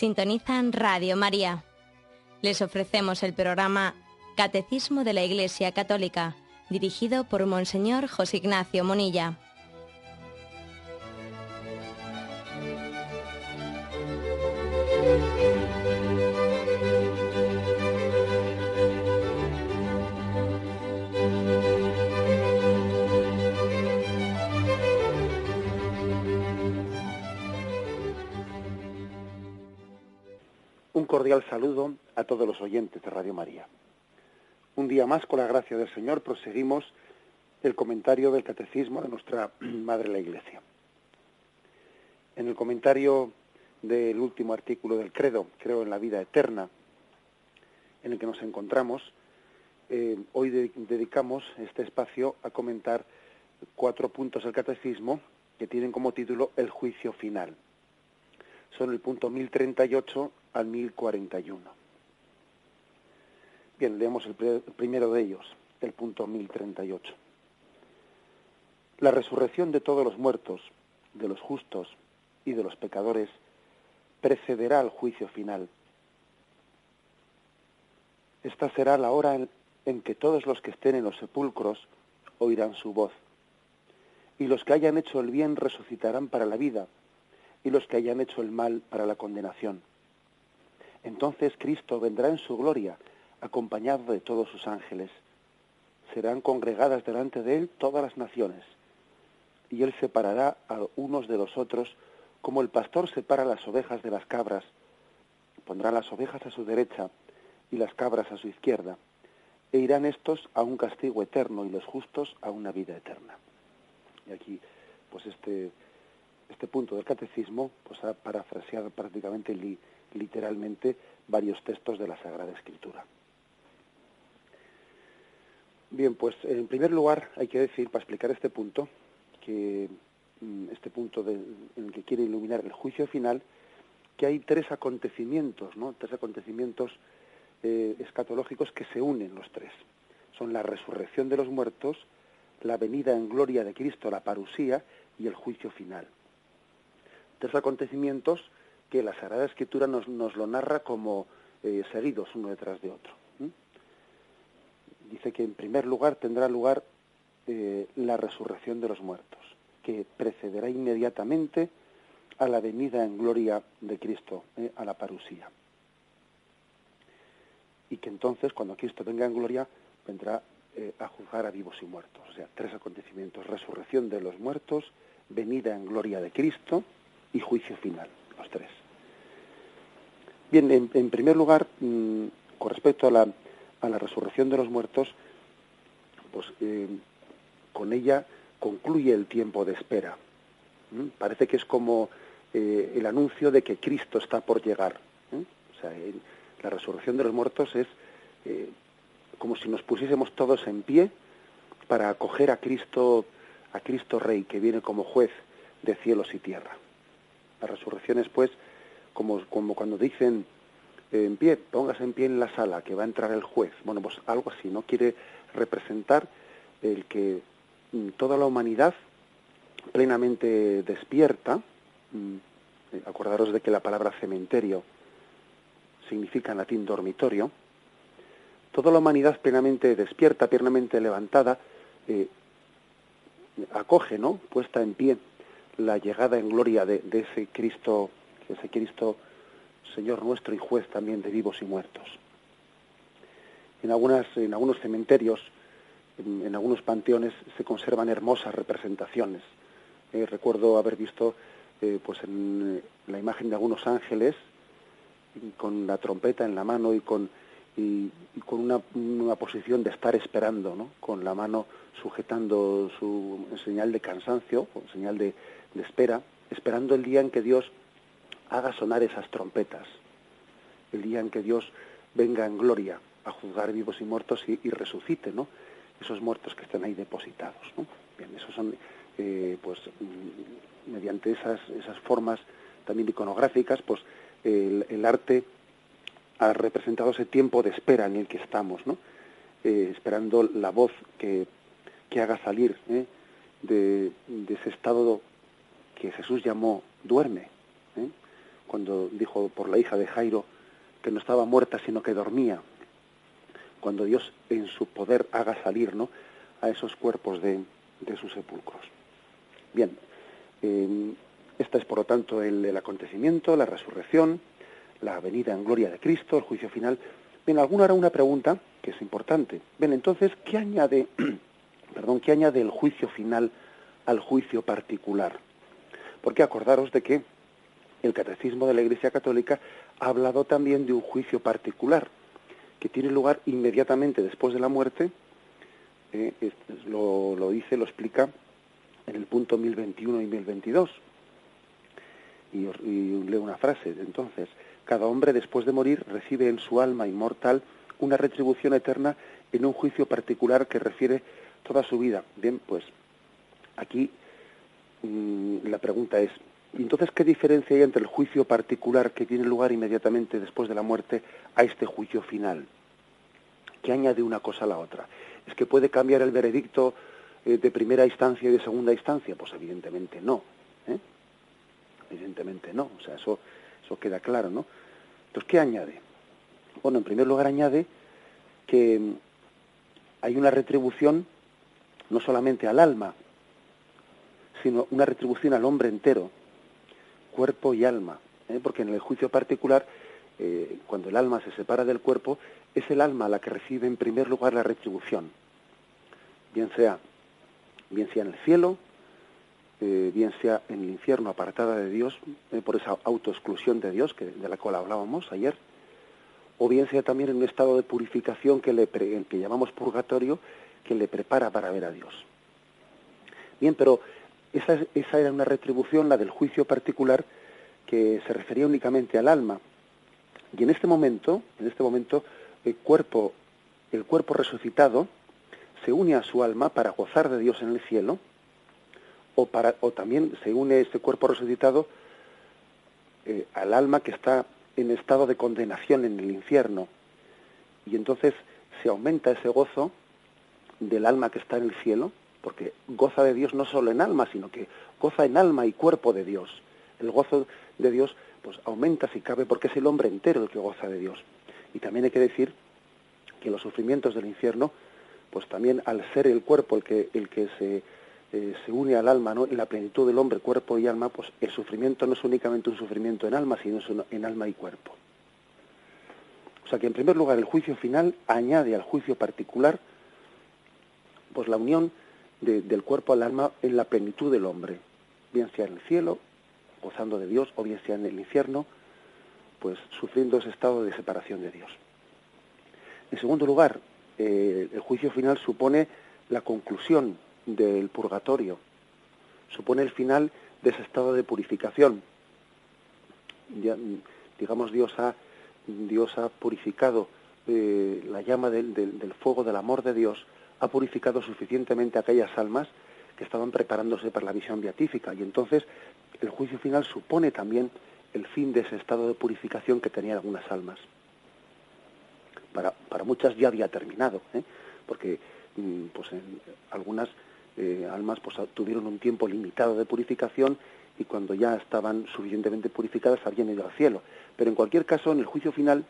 Sintonizan Radio María. Les ofrecemos el programa Catecismo de la Iglesia Católica, dirigido por Monseñor José Ignacio Munilla. Un cordial saludo a todos los oyentes de Radio María. Un día más, con la gracia del Señor, proseguimos el comentario del Catecismo de nuestra Madre la Iglesia. En el comentario del último artículo del Credo, Creo en la vida eterna, en el que nos encontramos, hoy dedicamos este espacio a comentar 4 puntos del Catecismo que tienen como título el juicio final. Son el punto 1038 al 1041. Bien, leemos el primero de ellos, el punto 1038. La resurrección de todos los muertos, de los justos y de los pecadores, precederá al juicio final. Esta será la hora en que todos los que estén en los sepulcros oirán su voz, y los que hayan hecho el bien resucitarán para la vida, y los que hayan hecho el mal para la condenación. Entonces Cristo vendrá en su gloria, acompañado de todos sus ángeles. Serán congregadas delante de él todas las naciones, y él separará a unos de los otros, como el pastor separa las ovejas de las cabras. Pondrá las ovejas a su derecha y las cabras a su izquierda, e irán estos a un castigo eterno y los justos a una vida eterna. Y aquí, pues este punto del Catecismo pues ha parafraseado prácticamente literalmente varios textos de la Sagrada Escritura. Bien, pues en primer lugar hay que decir, para explicar este punto, que este punto en el que quiere iluminar el juicio final, que hay 3 acontecimientos, ¿no? 3 acontecimientos escatológicos que se unen los 3. Son la resurrección de los muertos, la venida en gloria de Cristo, la parusía, y el juicio final. 3 acontecimientos que la Sagrada Escritura nos lo narra como seguidos uno detrás de otro. Dice que en primer lugar tendrá lugar la resurrección de los muertos, que precederá inmediatamente a la venida en gloria de Cristo, a la parusía. Y que entonces, cuando Cristo venga en gloria, vendrá a juzgar a vivos y muertos. O sea, 3 acontecimientos: resurrección de los muertos, venida en gloria de Cristo y juicio final, los 3. Bien, en primer lugar, con respecto a la resurrección de los muertos, pues con ella concluye el tiempo de espera. Parece que es como el anuncio de que Cristo está por llegar. O sea, la resurrección de los muertos es como si nos pusiésemos todos en pie para acoger a Cristo Rey, que viene como juez de cielos y tierra. La resurrección es, pues, como cuando dicen en pie, póngase en pie en la sala, que va a entrar el juez. Bueno, pues algo así, ¿no? Quiere representar el que toda la humanidad plenamente despierta. Acordaros de que la palabra cementerio significa en latín dormitorio. Toda la humanidad plenamente despierta, plenamente levantada, acoge, ¿no?, puesta en pie, la llegada en gloria de ese Cristo Señor nuestro y juez también de vivos y muertos. En algunos cementerios, en algunos panteones, se conservan hermosas representaciones. Recuerdo haber visto pues en la imagen de algunos ángeles con la trompeta en la mano y con una posición de estar esperando, ¿no?, con la mano sujetando en señal de cansancio, en señal de espera, esperando el día en que Dios haga sonar esas trompetas, el día en que Dios venga en gloria a juzgar vivos y muertos y resucite, ¿no?, esos muertos que están ahí depositados, ¿no? Bien, esos son, pues, mediante esas formas también iconográficas, pues, el arte ha representado ese tiempo de espera en el que estamos, ¿no? Esperando la voz que haga salir de ese estado que Jesús llamó duerme, cuando dijo por la hija de Jairo que no estaba muerta sino que dormía, cuando Dios en su poder haga salir, ¿no?, a esos cuerpos de sus sepulcros. Bien, esta es por lo tanto el acontecimiento, la resurrección, la venida en gloria de Cristo, el juicio final. Bien, alguno hará una pregunta que es importante. Bien, entonces, ¿qué añade el juicio final al juicio particular? Porque acordaros de que el Catecismo de la Iglesia Católica ha hablado también de un juicio particular que tiene lugar inmediatamente después de la muerte. Lo explica en el punto 1021 y 1022. Y leo una frase. Entonces, cada hombre después de morir recibe en su alma inmortal una retribución eterna en un juicio particular que refiere toda su vida. Bien, pues aquí la pregunta es, entonces, ¿qué diferencia hay entre el juicio particular que tiene lugar inmediatamente después de la muerte a este juicio final? ¿Qué añade una cosa a la otra? ¿Es que puede cambiar el veredicto de primera instancia y de segunda instancia? Pues evidentemente no. Evidentemente no. O sea, eso queda claro, ¿no? Entonces, ¿qué añade? Bueno, en primer lugar añade que hay una retribución no solamente al alma, sino una retribución al hombre entero, cuerpo y alma, porque en el juicio particular, cuando el alma se separa del cuerpo, es el alma la que recibe en primer lugar la retribución, bien sea en el cielo, bien sea en el infierno, apartada de Dios, por esa autoexclusión de Dios, de la cual hablábamos ayer, o bien sea también en un estado de purificación el que llamamos purgatorio, que le prepara para ver a Dios. Bien, pero esa era una retribución, la del juicio particular, que se refería únicamente al alma. Y en este momento, el cuerpo resucitado se une a su alma para gozar de Dios en el cielo, o también se une este cuerpo resucitado al alma que está en estado de condenación en el infierno. Y entonces se aumenta ese gozo del alma que está en el cielo, porque goza de Dios no solo en alma, sino que goza en alma y cuerpo de Dios. El gozo de Dios pues aumenta si cabe, porque es el hombre entero el que goza de Dios. Y también hay que decir que los sufrimientos del infierno, pues también al ser el cuerpo el que se une al alma, ¿no?, en la plenitud del hombre, cuerpo y alma, pues el sufrimiento no es únicamente un sufrimiento en alma, sino en alma y cuerpo. O sea que en primer lugar el juicio final añade al juicio particular pues la unión del cuerpo al alma en la plenitud del hombre, bien sea en el cielo, gozando de Dios, o bien sea en el infierno, pues sufriendo ese estado de separación de Dios. En segundo lugar, el juicio final supone la conclusión del purgatorio, supone el final de ese estado de purificación. Ya, digamos, Dios ha purificado la llama del fuego del amor de Dios, ha purificado suficientemente aquellas almas que estaban preparándose para la visión beatífica, y entonces el juicio final supone también el fin de ese estado de purificación que tenían algunas almas. Para muchas ya había terminado, porque pues algunas almas pues tuvieron un tiempo limitado de purificación, y cuando ya estaban suficientemente purificadas habían ido al cielo. Pero en cualquier caso, en el juicio final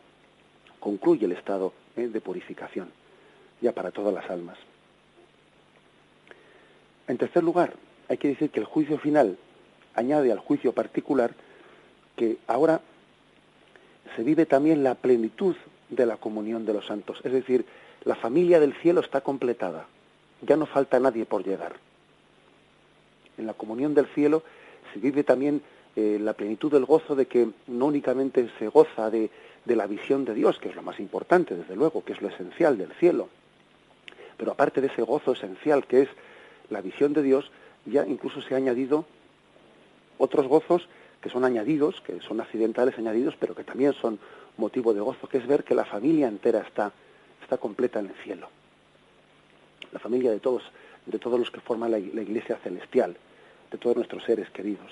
concluye el estado de purificación, ya para todas las almas. En tercer lugar, hay que decir que el juicio final añade al juicio particular que ahora se vive también la plenitud de la comunión de los santos. Es decir, la familia del cielo está completada, ya no falta nadie por llegar. En la comunión del cielo se vive también la plenitud del gozo de que no únicamente se goza de la visión de Dios, que es lo más importante, desde luego, que es lo esencial del cielo, pero aparte de ese gozo esencial que es la visión de Dios, ya incluso se ha añadido otros gozos que son añadidos, que son accidentales añadidos, pero que también son motivo de gozo, que es ver que la familia entera está completa en el cielo. La familia de todos los que forman la Iglesia celestial, de todos nuestros seres queridos.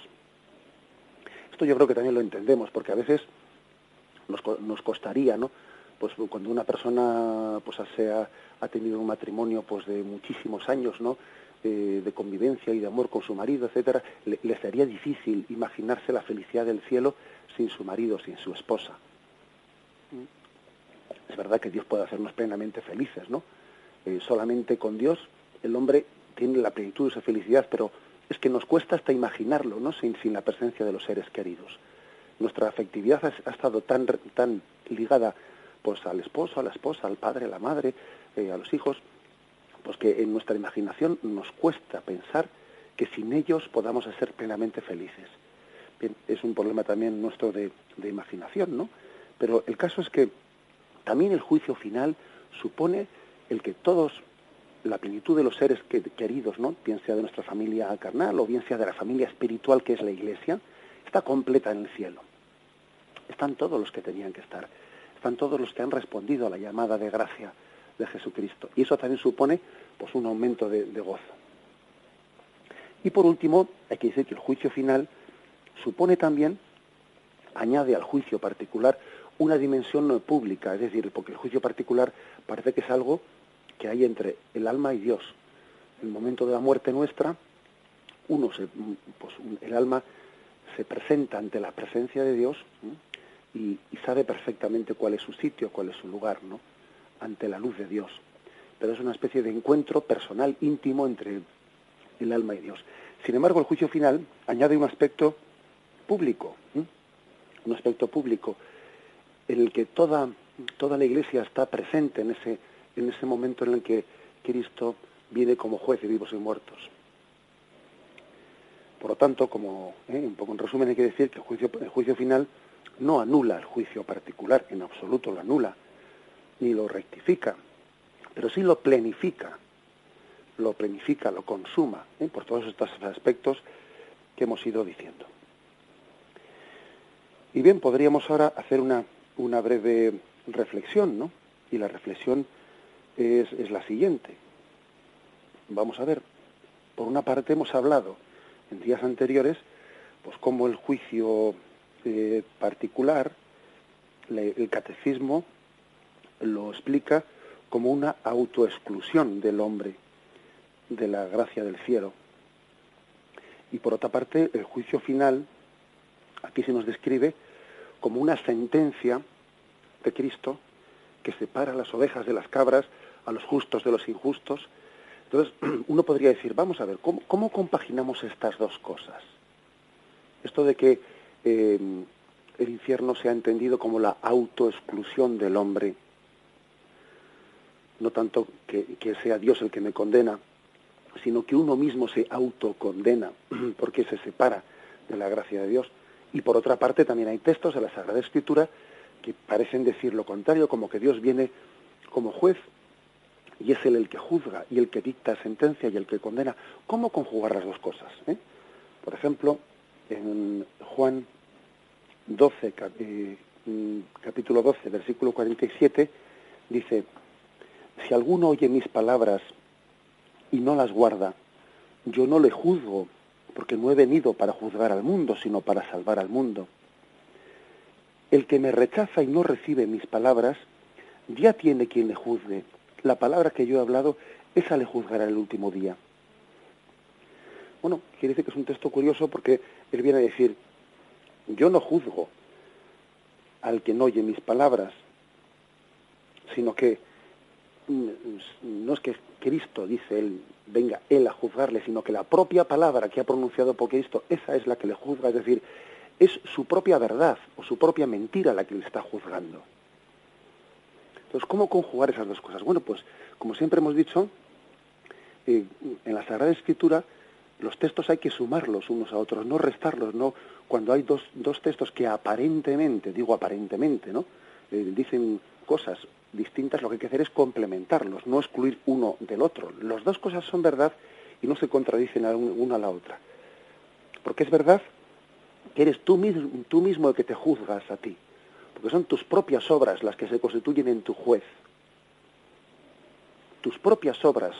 Esto yo creo que también lo entendemos, porque a veces nos costaría, ¿no?, pues cuando una persona pues ha tenido un matrimonio pues de muchísimos años, ¿no?, de convivencia y de amor con su marido, etcétera, le sería difícil imaginarse la felicidad del cielo sin su marido, sin su esposa. Es verdad que Dios puede hacernos plenamente felices, ¿no? Solamente con Dios el hombre tiene la plenitud de su felicidad, pero es que nos cuesta hasta imaginarlo, ¿no? Sin la presencia de los seres queridos. Nuestra afectividad ha estado tan ligada pues al esposo, a la esposa, al padre, a la madre, a los hijos, pues que en nuestra imaginación nos cuesta pensar que sin ellos podamos ser plenamente felices. Bien, es un problema también nuestro de imaginación, ¿no? Pero el caso es que también el juicio final supone el que todos, la plenitud de los seres queridos, ¿no? Bien sea de nuestra familia carnal o bien sea de la familia espiritual que es la Iglesia, está completa en el cielo. Están todos los que tenían que estar. Están todos los que han respondido a la llamada de gracia de Jesucristo. Y eso también supone pues un aumento de gozo. Y por último, hay que decir que el juicio final supone también, añade al juicio particular, una dimensión no pública, es decir, porque el juicio particular parece que es algo que hay entre el alma y Dios. En el momento de la muerte nuestra, el alma se presenta ante la presencia de Dios, ¿no? y sabe perfectamente cuál es su sitio, cuál es su lugar, ¿no? Ante la luz de Dios. Pero es una especie de encuentro personal, íntimo entre el alma y Dios. Sin embargo, el juicio final añade un aspecto público, un aspecto público en el que toda la Iglesia está presente en ese momento en el que Cristo viene como juez de vivos y muertos. Por lo tanto, un poco en resumen, hay que decir que el juicio final no anula el juicio particular, en absoluto lo anula, ni lo rectifica, pero sí lo planifica, lo consuma, por todos estos aspectos que hemos ido diciendo. Y bien, podríamos ahora hacer una breve reflexión, ¿no? Y la reflexión es la siguiente. Vamos a ver, por una parte hemos hablado en días anteriores, pues cómo el juicio particular, el catecismo lo explica como una autoexclusión del hombre de la gracia del cielo. Y por otra parte, el juicio final, aquí se nos describe como una sentencia de Cristo que separa las ovejas de las cabras, a los justos de los injustos. Entonces, uno podría decir, vamos a ver, ¿cómo compaginamos estas dos cosas? Esto de que el infierno se ha entendido como la autoexclusión del hombre, no tanto que sea Dios el que me condena, sino que uno mismo se autocondena porque se separa de la gracia de Dios. Y por otra parte también hay textos de la Sagrada Escritura que parecen decir lo contrario, como que Dios viene como juez y es Él el que juzga y el que dicta sentencia y el que condena. ¿Cómo conjugar las dos cosas? Por ejemplo, en Juan 12, capítulo 12, versículo 47, dice: si alguno oye mis palabras y no las guarda, yo no le juzgo, porque no he venido para juzgar al mundo, sino para salvar al mundo. El que me rechaza y no recibe mis palabras, ya tiene quien le juzgue. La palabra que yo he hablado, esa le juzgará el último día. Bueno, quiere decir que es un texto curioso porque él viene a decir, yo no juzgo al que no oye mis palabras, sino que no es que Cristo, dice él, venga él a juzgarle, sino que la propia palabra que ha pronunciado por Cristo, esa es la que le juzga, es decir, es su propia verdad o su propia mentira la que le está juzgando. Entonces, ¿cómo conjugar esas dos cosas? Bueno, pues, como siempre hemos dicho, en la Sagrada Escritura los textos hay que sumarlos unos a otros, no restarlos, no. Cuando hay dos textos que aparentemente, digo aparentemente, ¿no? Dicen cosas distintas, lo que hay que hacer es complementarlos, no excluir uno del otro. Las dos cosas son verdad y no se contradicen una a la otra. Porque es verdad que eres tú mismo el que te juzgas a ti, porque son tus propias obras las que se constituyen en tu juez. Tus propias obras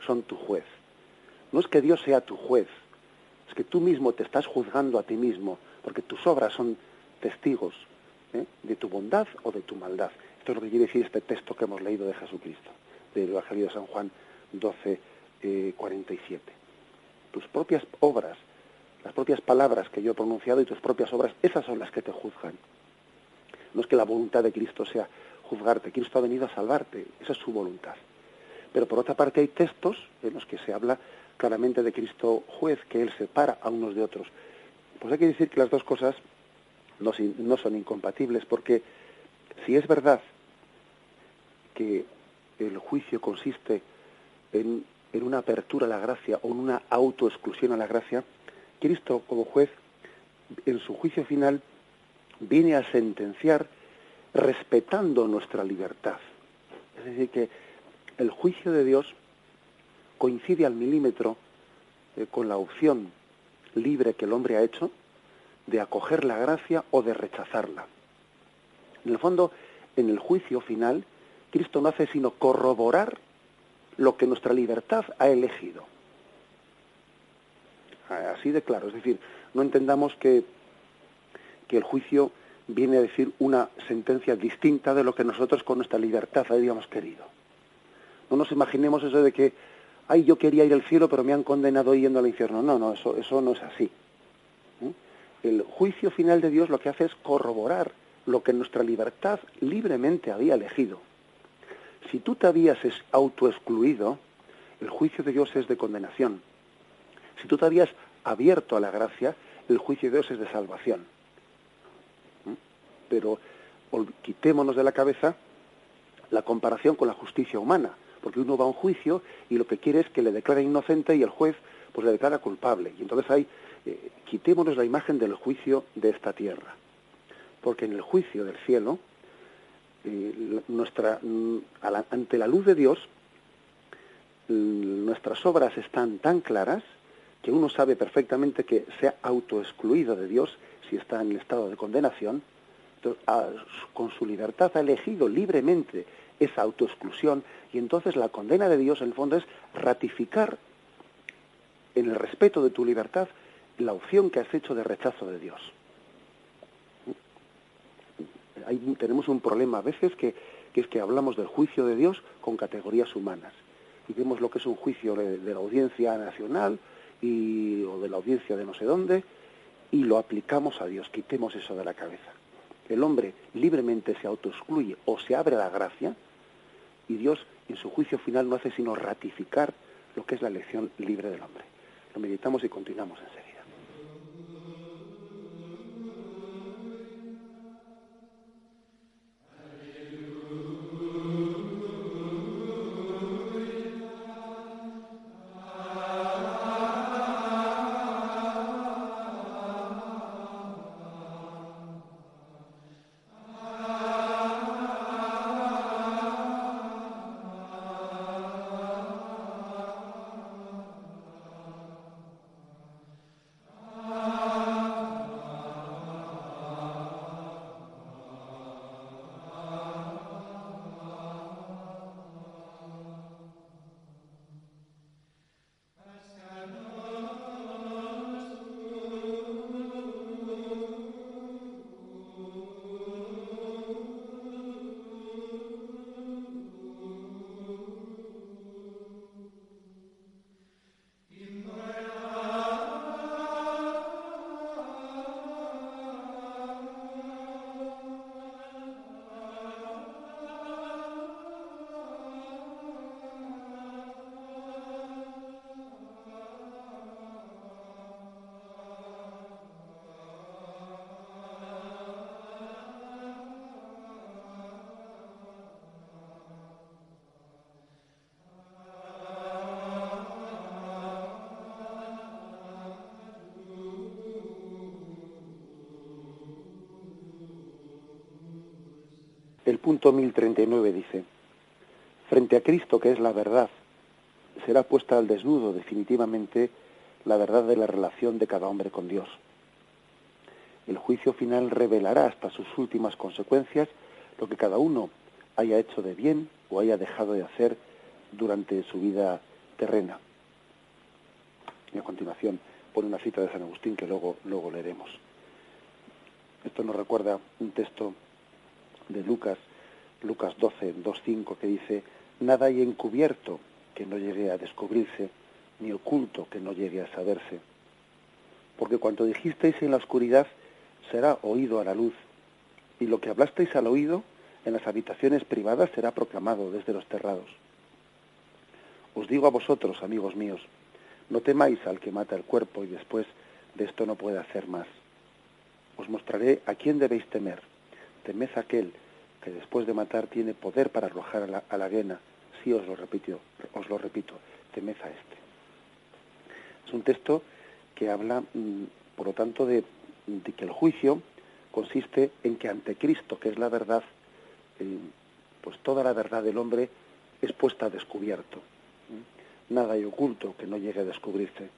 son tu juez. No es que Dios sea tu juez, es que tú mismo te estás juzgando a ti mismo, porque tus obras son testigos de tu bondad o de tu maldad. Esto es lo que quiere decir este texto que hemos leído de Jesucristo, del Evangelio de San Juan 12, 47. Tus propias obras, las propias palabras que yo he pronunciado y tus propias obras, esas son las que te juzgan. No es que la voluntad de Cristo sea juzgarte. Cristo ha venido a salvarte. Esa es su voluntad. Pero por otra parte hay textos en los que se habla claramente de Cristo juez, que Él separa a unos de otros. Pues hay que decir que las dos cosas no son incompatibles, porque si es verdad que el juicio consiste en una apertura a la gracia o en una autoexclusión a la gracia, Cristo como juez, en su juicio final, viene a sentenciar respetando nuestra libertad. Es decir, que el juicio de Dios coincide al milímetro con la opción libre que el hombre ha hecho de acoger la gracia o de rechazarla. En el fondo, en el juicio final, Cristo no hace sino corroborar lo que nuestra libertad ha elegido. Así de claro. Es decir, no entendamos que el juicio viene a decir una sentencia distinta de lo que nosotros con nuestra libertad habíamos querido. No nos imaginemos eso de que, ay, yo quería ir al cielo, pero me han condenado yendo al infierno. No, eso no es así. El juicio final de Dios lo que hace es corroborar lo que nuestra libertad libremente había elegido. Si tú te habías autoexcluido, el juicio de Dios es de condenación. Si tú te habías abierto a la gracia, el juicio de Dios es de salvación. Pero quitémonos de la cabeza la comparación con la justicia humana, porque uno va a un juicio y lo que quiere es que le declaren inocente y el juez pues le declara culpable. Y entonces quitémonos la imagen del juicio de esta tierra, porque en el juicio del cielo, ante la luz de Dios, nuestras obras están tan claras que uno sabe perfectamente que se ha autoexcluido de Dios si está en el estado de condenación. Entonces, con su libertad ha elegido libremente esa autoexclusión, y entonces la condena de Dios en el fondo es ratificar en el respeto de tu libertad la opción que has hecho de rechazo de Dios. Tenemos un problema a veces que es que hablamos del juicio de Dios con categorías humanas y vemos lo que es un juicio de la audiencia nacional o de la audiencia de no sé dónde y lo aplicamos a Dios. Quitemos eso de la cabeza. El hombre libremente se autoexcluye o se abre a la gracia y Dios en su juicio final no hace sino ratificar lo que es la elección libre del hombre. Lo meditamos y continuamos enseguida. El punto 1039 dice: frente a Cristo, que es la verdad, será puesta al desnudo definitivamente la verdad de la relación de cada hombre con Dios. El juicio final revelará hasta sus últimas consecuencias lo que cada uno haya hecho de bien o haya dejado de hacer durante su vida terrena. Y a continuación pone una cita de San Agustín que luego leeremos. Esto nos recuerda un texto de Lucas 12, 2:5, que dice: nada hay encubierto que no llegue a descubrirse, ni oculto que no llegue a saberse. Porque cuanto dijisteis en la oscuridad, será oído a la luz, y lo que hablasteis al oído en las habitaciones privadas será proclamado desde los terrados. Os digo a vosotros, amigos míos, no temáis al que mata el cuerpo y después de esto no puede hacer más. Os mostraré a quién debéis temer. Temed a aquel que después de matar tiene poder para arrojar a la guena. Sí, os lo repito, temed a este. Es un texto que habla, por lo tanto, de que el juicio consiste en que ante Cristo, que es la verdad, pues toda la verdad del hombre es puesta a descubierto. Nada hay oculto que no llegue a descubrirse.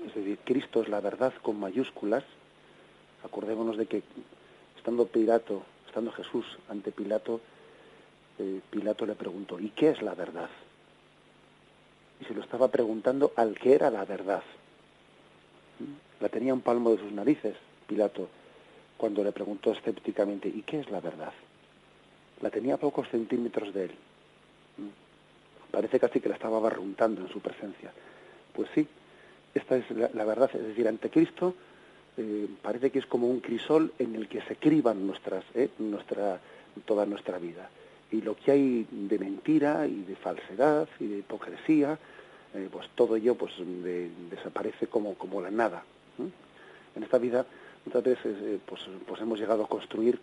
Es decir, Cristo es la verdad con mayúsculas. Acordémonos de que estando Jesús ante Pilato, Pilato le preguntó, ¿y qué es la verdad? Y se lo estaba preguntando al que era la verdad. La tenía a un palmo de sus narices, Pilato, cuando le preguntó escépticamente, ¿y qué es la verdad? La tenía a pocos centímetros de él. Parece casi que la estaba barruntando en su presencia. Pues sí, esta es la verdad, es decir, ante Cristo parece que es como un crisol en el que se criban toda nuestra vida. Y lo que hay de mentira y de falsedad y de hipocresía, pues todo ello pues desaparece como la nada. En esta vida muchas veces pues hemos llegado a construir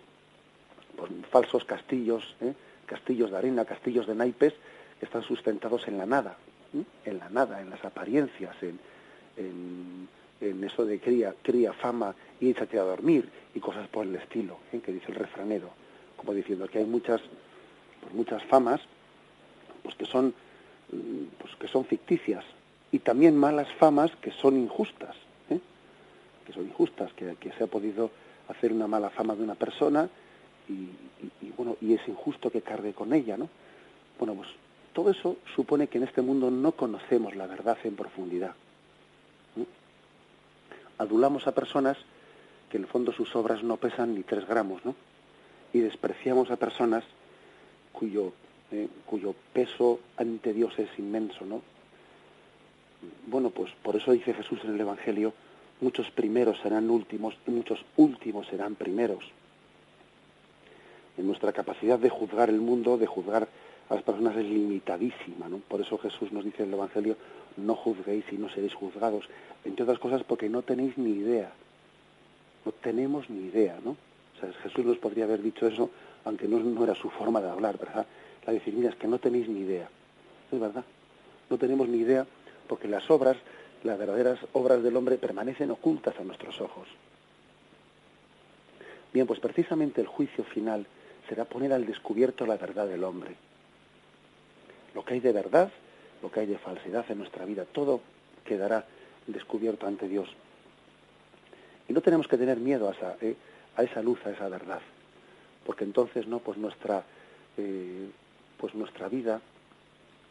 pues, falsos castillos, castillos de arena, castillos de naipes, que están sustentados en la nada, en las apariencias, en eso de cría fama y échate a dormir y cosas por el estilo, que dice el refranero, como diciendo que hay muchas famas pues que son ficticias, y también malas famas que son injustas, que se ha podido hacer una mala fama de una persona y es injusto que cargue con ella, ¿no? Bueno, pues todo eso supone que en este mundo no conocemos la verdad en profundidad. Adulamos a personas que en el fondo sus obras no pesan ni 3 gramos, ¿no? Y despreciamos a personas cuyo peso ante Dios es inmenso, ¿no? Bueno, pues por eso dice Jesús en el Evangelio, muchos primeros serán últimos y muchos últimos serán primeros. En nuestra capacidad de juzgar el mundo, de juzgar a las personas es limitadísima, ¿no? Por eso Jesús nos dice en el Evangelio, no juzguéis y no seréis juzgados, entre otras cosas porque no tenéis ni idea. No tenemos ni idea, ¿no? O sea, Jesús nos podría haber dicho eso, aunque no era su forma de hablar, ¿verdad? La decir, mira, es que no tenéis ni idea. Es verdad, no tenemos ni idea porque las verdaderas obras del hombre permanecen ocultas a nuestros ojos. Bien, pues precisamente el juicio final será poner al descubierto la verdad del hombre. Lo que hay de verdad, lo que hay de falsedad en nuestra vida, todo quedará descubierto ante Dios. Y no tenemos que tener miedo a esa luz, a esa verdad, porque entonces no, pues nuestra vida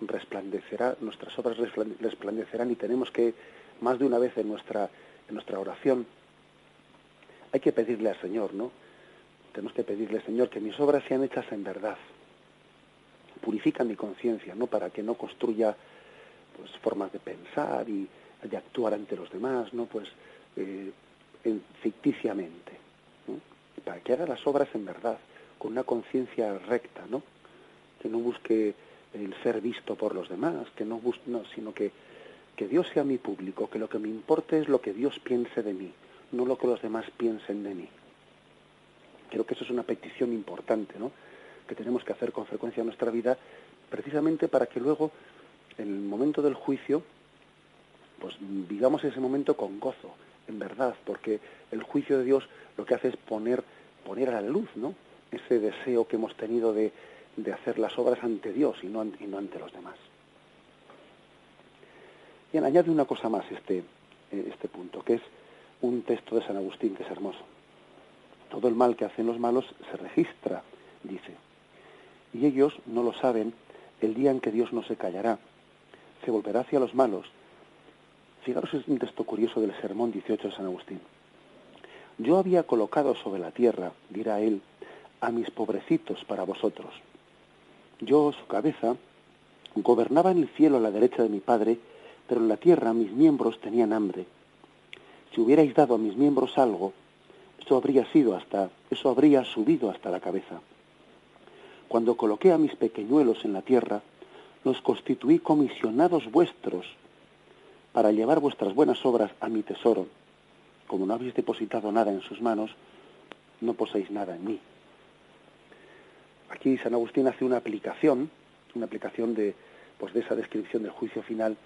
resplandecerá, nuestras obras resplandecerán, y tenemos que, más de una vez en nuestra oración, hay que pedirle al Señor, ¿no? Tenemos que pedirle al Señor que mis obras sean hechas en verdad. Purifica mi conciencia, ¿no? Para que no construya pues formas de pensar y de actuar ante los demás, ¿no? Pues ficticiamente, ¿no? Para que haga las obras en verdad, con una conciencia recta, ¿no? Que no busque el ser visto por los demás, sino que Dios sea mi público, que lo que me importe es lo que Dios piense de mí, no lo que los demás piensen de mí. Creo que eso es una petición importante, ¿no? Que tenemos que hacer con frecuencia en nuestra vida, precisamente para que luego, en el momento del juicio, pues vivamos ese momento con gozo, en verdad, porque el juicio de Dios lo que hace es poner a la luz, ¿no? Ese deseo que hemos tenido de hacer las obras ante Dios y no ante los demás. Bien, añade una cosa más este punto, que es un texto de San Agustín que es hermoso. Todo el mal que hacen los malos se registra, dice, y ellos no lo saben el día en que Dios no se callará, se volverá hacia los malos. Fijaros, es un texto curioso del Sermón 18 de San Agustín. Yo había colocado sobre la tierra, dirá él, a mis pobrecitos para vosotros. Yo, su cabeza, Gobernaba en el cielo a la derecha de mi Padre, pero en la tierra mis miembros tenían hambre. Si hubierais dado a mis miembros algo, eso habría subido hasta la cabeza. Cuando coloqué a mis pequeñuelos en la tierra, los constituí comisionados vuestros para llevar vuestras buenas obras a mi tesoro. Como no habéis depositado nada en sus manos, no poseéis nada en mí. Aquí San Agustín hace una aplicación de esa descripción del juicio final,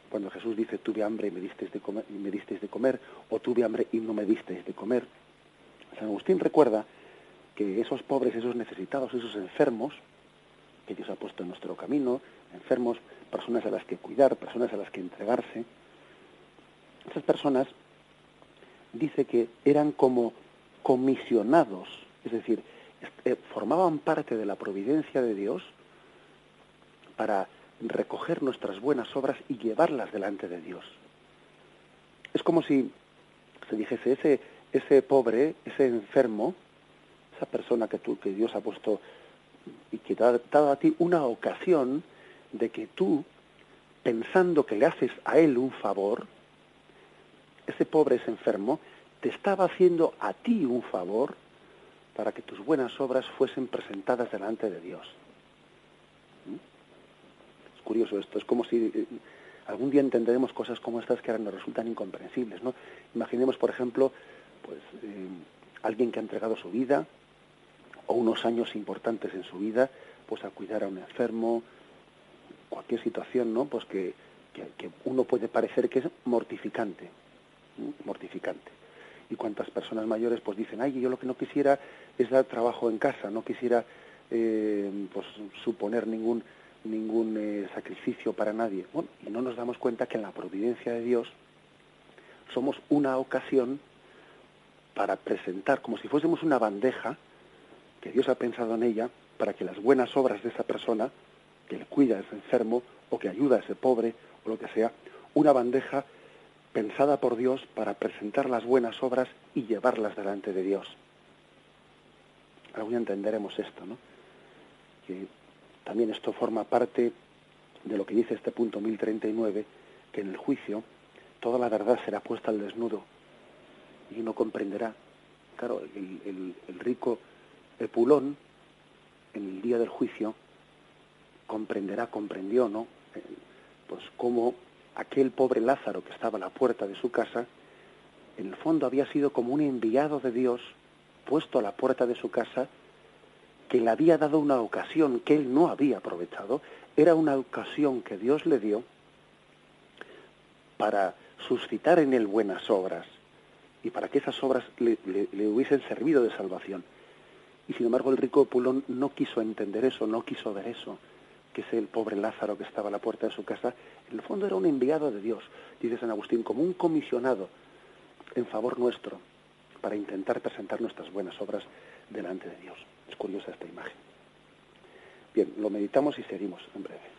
cuando Jesús dice: tuve hambre y me disteis de comer, o tuve hambre y no me disteis de comer. San Agustín recuerda que esos pobres, esos necesitados, esos enfermos que Dios ha puesto en nuestro camino, enfermos, personas a las que cuidar, personas a las que entregarse, esas personas, dice que eran como comisionados, es decir, formaban parte de la providencia de Dios para recoger nuestras buenas obras y llevarlas delante de Dios. Es como si se dijese: ese pobre, ese enfermo, esa persona que Dios ha puesto y que te ha dado a ti una ocasión de que tú, pensando que le haces a él un favor, ese pobre, ese enfermo, te estaba haciendo a ti un favor para que tus buenas obras fuesen presentadas delante de Dios. Es curioso esto, es como si algún día entenderemos cosas como estas que ahora nos resultan incomprensibles, ¿no? Imaginemos, por ejemplo, alguien que ha entregado su vida o unos años importantes en su vida, a cuidar a un enfermo, cualquier situación, ¿no? Que uno puede parecer que es mortificante. Y cuántas personas mayores dicen: ay, yo lo que no quisiera es dar trabajo en casa, no quisiera suponer ningún sacrificio para nadie. Bueno, y no nos damos cuenta que en la providencia de Dios somos una ocasión para presentar, como si fuésemos una bandeja que Dios ha pensado en ella, para que las buenas obras de esa persona que le cuida a ese enfermo o que ayuda a ese pobre o lo que sea, una bandeja pensada por Dios para presentar las buenas obras y llevarlas delante de Dios. Algún día entenderemos esto, ¿no? Que también esto forma parte de lo que dice este punto 1039, que en el juicio toda la verdad será puesta al desnudo y uno comprenderá. Claro, el rico Epulón, en el día del juicio, comprendió, ¿no? Cómo aquel pobre Lázaro que estaba a la puerta de su casa, en el fondo había sido como un enviado de Dios puesto a la puerta de su casa, que le había dado una ocasión que él no había aprovechado. Era una ocasión que Dios le dio para suscitar en él buenas obras y para que esas obras le hubiesen servido de salvación. Y sin embargo el rico Epulón no quiso entender eso, no quiso ver eso, que es el pobre Lázaro que estaba a la puerta de su casa. En el fondo era un enviado de Dios, dice San Agustín, como un comisionado en favor nuestro, para intentar presentar nuestras buenas obras delante de Dios. Es curiosa esta imagen. Bien, lo meditamos y seguimos en breve.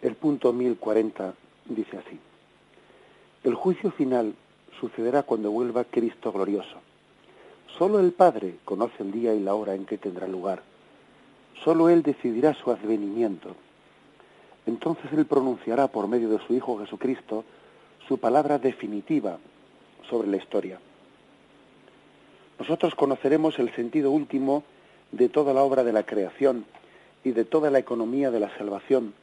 El punto 1040 dice así: el juicio final sucederá cuando vuelva Cristo glorioso. Solo el Padre conoce el día y la hora en que tendrá lugar. Solo Él decidirá su advenimiento. Entonces Él pronunciará por medio de su Hijo Jesucristo su palabra definitiva sobre la historia. Nosotros conoceremos el sentido último de toda la obra de la creación y de toda la economía de la salvación,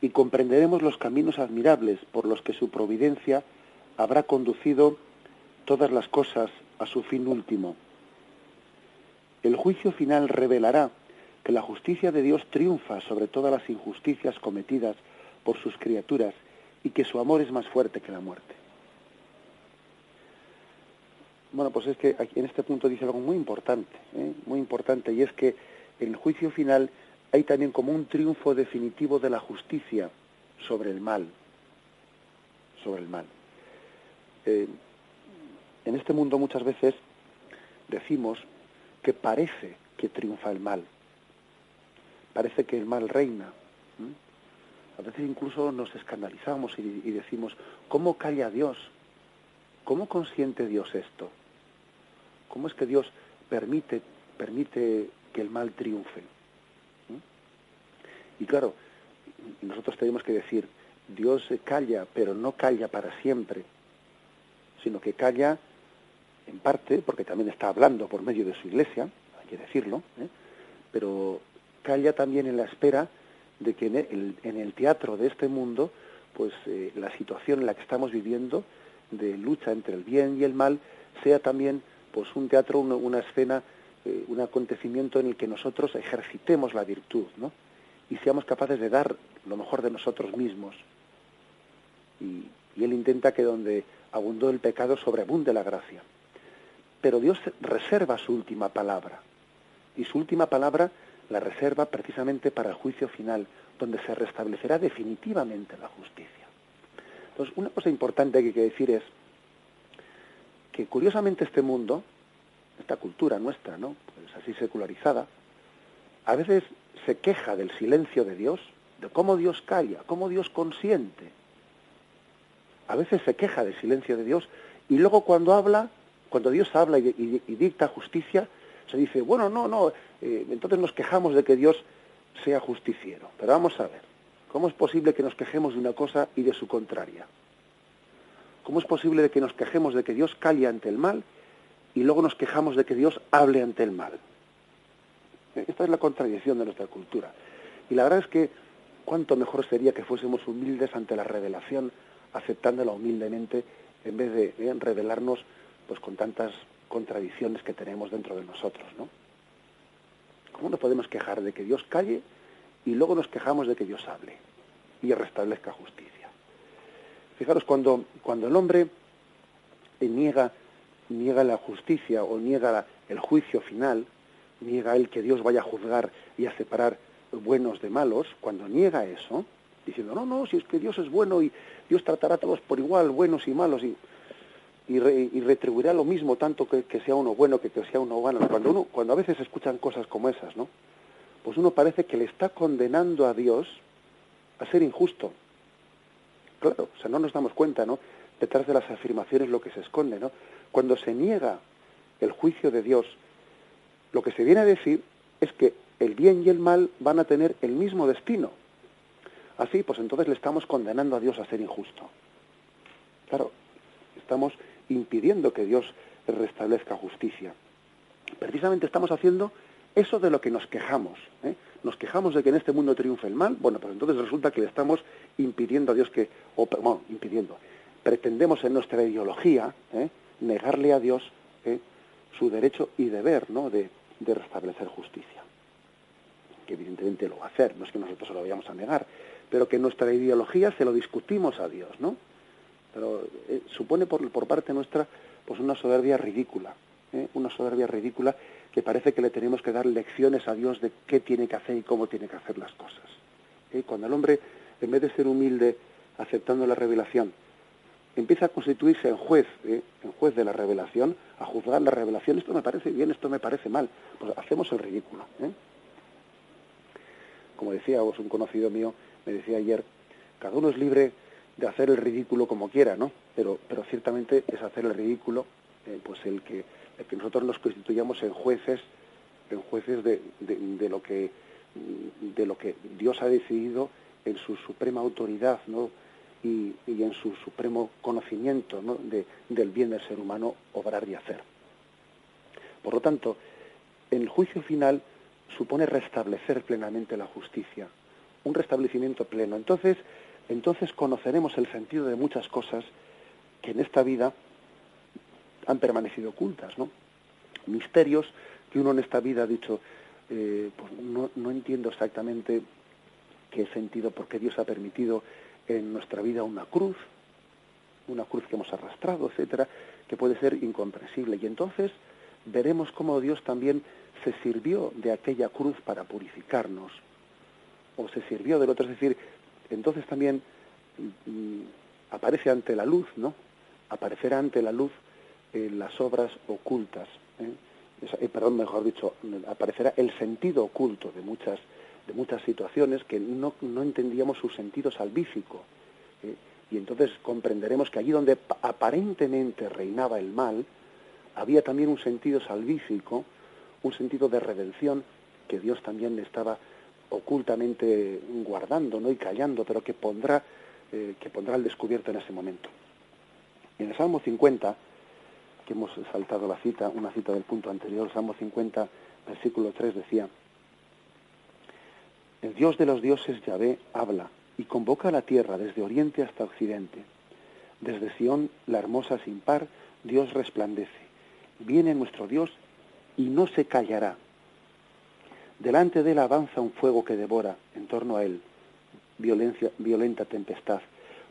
y comprenderemos los caminos admirables por los que su providencia habrá conducido todas las cosas a su fin último. El juicio final revelará que la justicia de Dios triunfa sobre todas las injusticias cometidas por sus criaturas y que su amor es más fuerte que la muerte. Bueno, pues es que aquí en este punto dice algo muy importante, y es que en el juicio final hay también como un triunfo definitivo de la justicia sobre el mal. En este mundo muchas veces decimos que parece que triunfa el mal, parece que el mal reina. A veces incluso nos escandalizamos y decimos, ¿cómo calla Dios? ¿Cómo consiente Dios esto? ¿Cómo es que Dios permite que el mal triunfe? Y claro, nosotros tenemos que decir, Dios calla, pero no calla para siempre, sino que calla en parte, porque también está hablando por medio de su Iglesia, hay que decirlo, pero calla también en la espera de que en el teatro de este mundo, pues la situación en la que estamos viviendo, de lucha entre el bien y el mal, sea también pues un teatro, una escena, un acontecimiento en el que nosotros ejercitemos la virtud, ¿no? Y seamos capaces de dar lo mejor de nosotros mismos. Y Él intenta que donde abundó el pecado sobreabunde la gracia. Pero Dios reserva su última palabra. Y su última palabra la reserva precisamente para el juicio final, donde se restablecerá definitivamente la justicia. Entonces, una cosa importante que hay que decir es que curiosamente este mundo, esta cultura nuestra, ¿no?, pues así secularizada, a veces se queja del silencio de Dios, de cómo Dios calla, cómo Dios consiente. A veces se queja del silencio de Dios y luego cuando Dios habla y dicta justicia, se dice, bueno, entonces nos quejamos de que Dios sea justiciero. Pero vamos a ver, ¿cómo es posible que nos quejemos de una cosa y de su contraria? ¿Cómo es posible de que nos quejemos de que Dios calle ante el mal y luego nos quejamos de que Dios hable ante el mal? Esta es la contradicción de nuestra cultura. Y la verdad es que cuánto mejor sería que fuésemos humildes ante la revelación, aceptándola humildemente, en vez de revelarnos pues con tantas contradicciones que tenemos dentro de nosotros, ¿no? ¿Cómo nos podemos quejar de que Dios calle y luego nos quejamos de que Dios hable y restablezca justicia? Fijaros, cuando el hombre niega la justicia o niega el juicio final, niega el que Dios vaya a juzgar y a separar buenos de malos, cuando niega eso, diciendo, no, si es que Dios es bueno y Dios tratará a todos por igual, buenos y malos, y retribuirá lo mismo, tanto que sea uno bueno que sea uno malo. Cuando a veces escuchan cosas como esas, ¿no?, pues uno parece que le está condenando a Dios a ser injusto. Claro, o sea, no nos damos cuenta, ¿no?, detrás de las afirmaciones lo que se esconde, ¿no? Cuando se niega el juicio de Dios, lo que se viene a decir es que el bien y el mal van a tener el mismo destino. Así, pues entonces le estamos condenando a Dios a ser injusto. Claro, estamos impidiendo que Dios restablezca justicia. Precisamente estamos haciendo eso de lo que nos quejamos, ¿eh? Nos quejamos de que en este mundo triunfe el mal. Bueno, pues entonces resulta que le estamos impidiendo a Dios pretendemos en nuestra ideología negarle a Dios su derecho y deber, ¿no?, de restablecer justicia. Que evidentemente lo va a hacer, no es que nosotros se lo vayamos a negar, pero que en nuestra ideología se lo discutimos a Dios, ¿no? Pero supone por parte nuestra pues una soberbia ridícula, que parece que le tenemos que dar lecciones a Dios de qué tiene que hacer y cómo tiene que hacer las cosas. Cuando el hombre, en vez de ser humilde aceptando la revelación, empieza a constituirse en juez de la revelación, a juzgar la revelación, esto me parece bien, esto me parece mal, pues hacemos el ridículo. Como decía un conocido mío, me decía ayer, cada uno es libre de hacer el ridículo como quiera, ¿no? Pero ciertamente es hacer el ridículo, pues el que nosotros nos constituyamos en jueces de lo que Dios ha decidido en su suprema autoridad, ¿no?, y en su supremo conocimiento, ¿no?, del bien del ser humano obrar y hacer. Por lo tanto, el juicio final supone restablecer plenamente la justicia, un restablecimiento pleno. Entonces conoceremos el sentido de muchas cosas que en esta vida han permanecido ocultas, ¿no? Misterios que uno en esta vida ha dicho, pues no entiendo exactamente qué sentido, por qué Dios ha permitido en nuestra vida una cruz que hemos arrastrado, etcétera, que puede ser incomprensible. Y entonces veremos cómo Dios también se sirvió de aquella cruz para purificarnos, o se sirvió del otro, es decir, entonces también aparece ante la luz, ¿no? Aparecerá ante la luz las obras ocultas, mejor dicho, aparecerá el sentido oculto de muchas situaciones que no entendíamos su sentido salvífico, y entonces comprenderemos que allí donde aparentemente reinaba el mal, había también un sentido salvífico, un sentido de redención que Dios también estaba ocultamente guardando, ¿no? Y callando, pero que pondrá al descubierto en ese momento. En el Salmo 50, que hemos saltado una cita del punto anterior, el Salmo 50, versículo 3 decía: el Dios de los dioses, Yahvé, habla y convoca a la tierra desde oriente hasta occidente. Desde Sión, la hermosa sin par, Dios resplandece. Viene nuestro Dios y no se callará. Delante de él avanza un fuego que devora, en torno a él, violenta tempestad.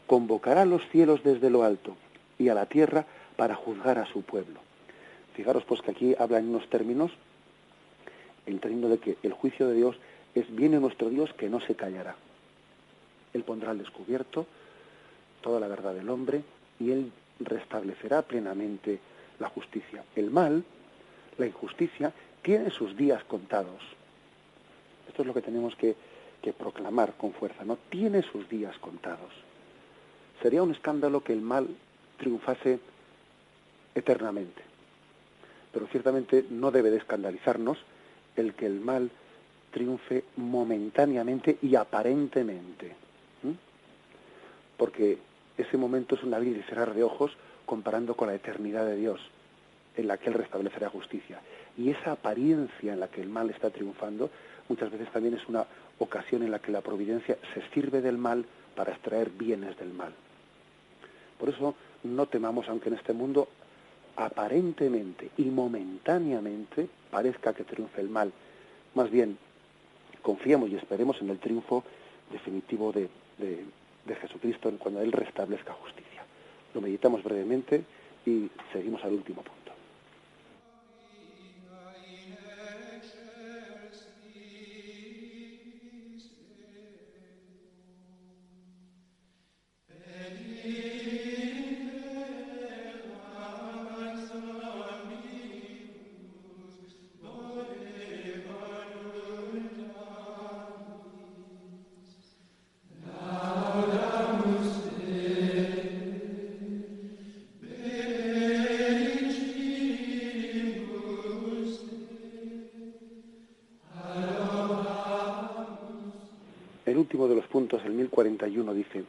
Convocará a los cielos desde lo alto y a la tierra para juzgar a su pueblo. Fijaros pues que aquí habla en unos términos, el término de que el juicio de Dios viene nuestro Dios que no se callará. Él pondrá al descubierto toda la verdad del hombre y él restablecerá plenamente la justicia. El mal, la injusticia, tiene sus días contados. Esto es lo que tenemos que proclamar con fuerza, ¿no? Tiene sus días contados. Sería un escándalo que el mal triunfase eternamente. Pero ciertamente no debe de escandalizarnos el que el mal triunfe momentáneamente y aparentemente. Porque ese momento es un abrir y cerrar de ojos comparando con la eternidad de Dios, en la que Él restablecerá justicia. Y esa apariencia en la que el mal está triunfando, muchas veces también es una ocasión en la que la providencia se sirve del mal para extraer bienes del mal. Por eso no temamos, aunque en este mundo aparentemente y momentáneamente parezca que triunfe el mal. Más bien, confiemos y esperemos en el triunfo definitivo de Jesucristo cuando Él restablezca justicia. Lo meditamos brevemente y seguimos al último punto. El último de los puntos, el 1041, dice: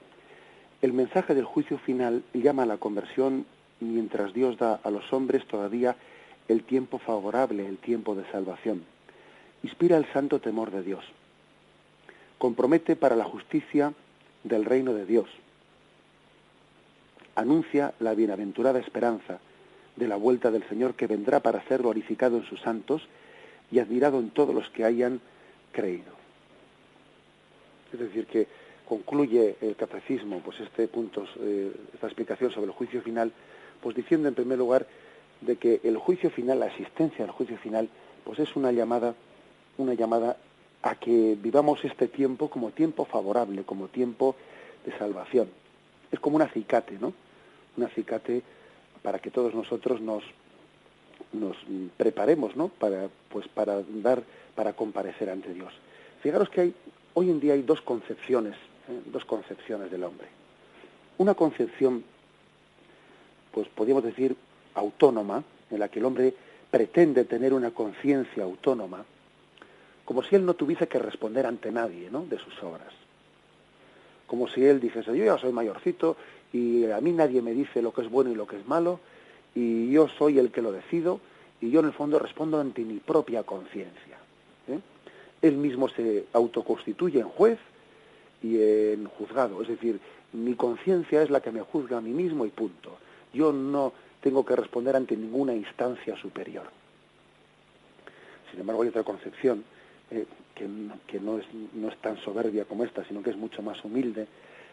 el mensaje del juicio final llama a la conversión mientras Dios da a los hombres todavía el tiempo favorable, el tiempo de salvación. Inspira el santo temor de Dios. Compromete para la justicia del reino de Dios. Anuncia la bienaventurada esperanza de la vuelta del Señor, que vendrá para ser glorificado en sus santos y admirado en todos los que hayan creído. Es decir, que concluye el catecismo, pues esta explicación sobre el juicio final, pues diciendo en primer lugar de que el juicio final, la existencia del juicio final, pues es una llamada a que vivamos este tiempo como tiempo favorable, como tiempo de salvación. Es como un acicate, ¿no? Un acicate para que todos nosotros nos preparemos, ¿no? Para comparecer ante Dios. Fijaros que hoy en día hay dos concepciones del hombre. Una concepción, pues podríamos decir, autónoma, en la que el hombre pretende tener una conciencia autónoma, como si él no tuviese que responder ante nadie, ¿no?, de sus obras. Como si él dijese: yo ya soy mayorcito y a mí nadie me dice lo que es bueno y lo que es malo, y yo soy el que lo decido, y yo en el fondo respondo ante mi propia conciencia. Él mismo se autoconstituye en juez y en juzgado, es decir, mi conciencia es la que me juzga a mí mismo y punto. Yo no tengo que responder ante ninguna instancia superior. Sin embargo, hay otra concepción que no es tan soberbia como esta, sino que es mucho más humilde,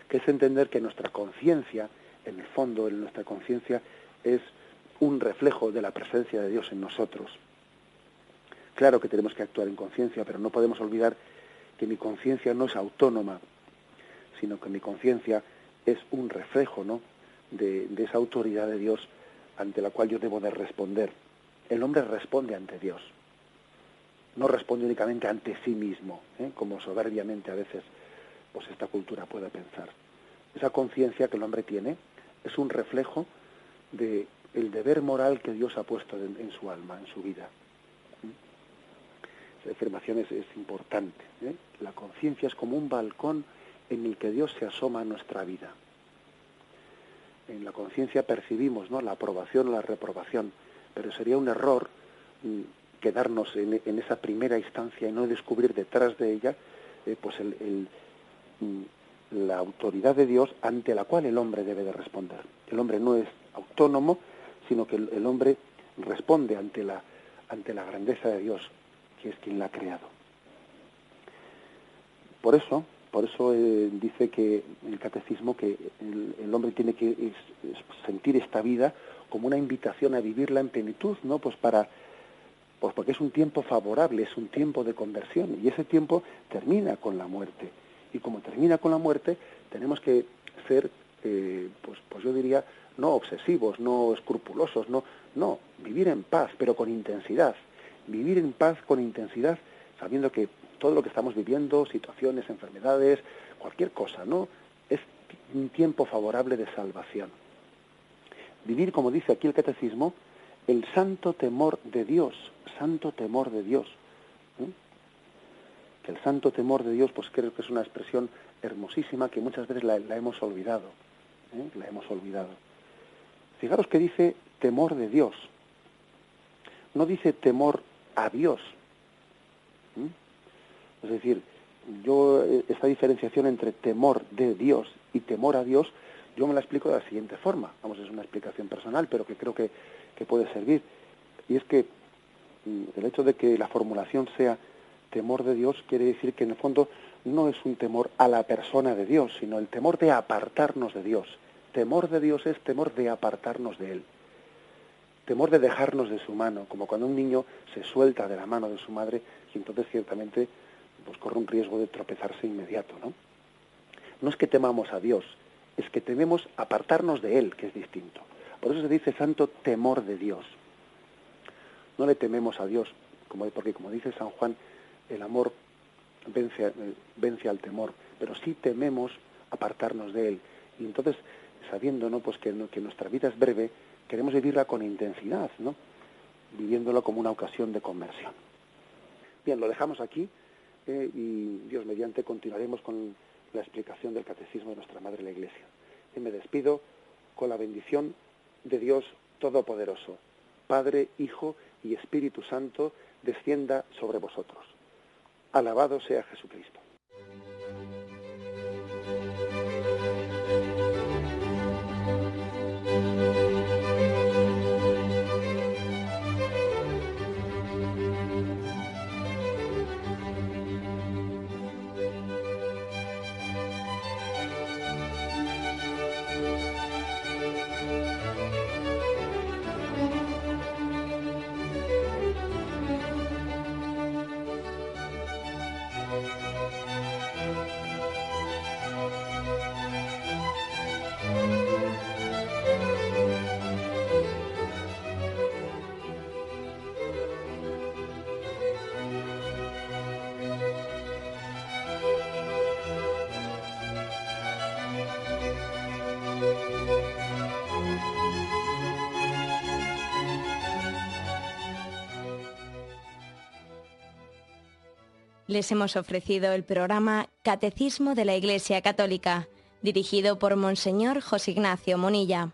que es entender que nuestra conciencia, en el fondo, nuestra conciencia es un reflejo de la presencia de Dios en nosotros. Claro que tenemos que actuar en conciencia, pero no podemos olvidar que mi conciencia no es autónoma, sino que mi conciencia es un reflejo, ¿no?, de esa autoridad de Dios ante la cual yo debo de responder. El hombre responde ante Dios, no responde únicamente ante sí mismo, como soberbiamente a veces pues esta cultura puede pensar. Esa conciencia que el hombre tiene es un reflejo de el deber moral que Dios ha puesto en su alma, en su vida. Esa afirmación es importante. La conciencia es como un balcón en el que Dios se asoma a nuestra vida. En la conciencia percibimos, ¿no?, la aprobación o la reprobación, pero sería un error quedarnos en esa primera instancia y no descubrir detrás de ella pues la autoridad de Dios ante la cual el hombre debe de responder. El hombre no es autónomo, sino que el hombre responde ante la grandeza de Dios, que es quien la ha creado. Por eso dice que el catecismo que el hombre tiene que sentir esta vida como una invitación a vivirla en plenitud, ¿no? Pues porque es un tiempo favorable, es un tiempo de conversión, y ese tiempo termina con la muerte. Y como termina con la muerte, tenemos que ser, pues yo diría, no obsesivos, no escrupulosos, no, vivir en paz, pero con intensidad. Vivir en paz con intensidad, sabiendo que todo lo que estamos viviendo, situaciones, enfermedades, cualquier cosa, ¿no?, es un tiempo favorable de salvación. Vivir, como dice aquí el catecismo, el santo temor de Dios, santo temor de Dios. Que el santo temor de Dios, pues creo que es una expresión hermosísima que muchas veces la hemos olvidado. La hemos olvidado. Fijaros que dice temor de Dios. No dice temor a Dios. Es decir, yo esta diferenciación entre temor de Dios y temor a Dios, yo me la explico de la siguiente forma. Vamos, es una explicación personal, pero que creo que puede servir. Y es que el hecho de que la formulación sea temor de Dios quiere decir que en el fondo no es un temor a la persona de Dios, sino el temor de apartarnos de Dios. Temor de Dios es temor de apartarnos de Él. Temor de dejarnos de su mano, como cuando un niño se suelta de la mano de su madre y entonces ciertamente pues corre un riesgo de tropezarse inmediato, ¿no? No es que temamos a Dios, es que tememos apartarnos de Él, que es distinto. Por eso se dice santo temor de Dios. No le tememos a Dios, porque como dice San Juan, el amor vence al temor, pero sí tememos apartarnos de Él. Y entonces, sabiendo, ¿no?, pues que nuestra vida es breve, queremos vivirla con intensidad, ¿no?, viviéndola como una ocasión de conversión. Bien, lo dejamos aquí y Dios mediante continuaremos con la explicación del catecismo de nuestra Madre la Iglesia. Y me despido con la bendición de Dios Todopoderoso, Padre, Hijo y Espíritu Santo, descienda sobre vosotros. Alabado sea Jesucristo. Les hemos ofrecido el programa Catecismo de la Iglesia Católica, dirigido por Monseñor José Ignacio Munilla.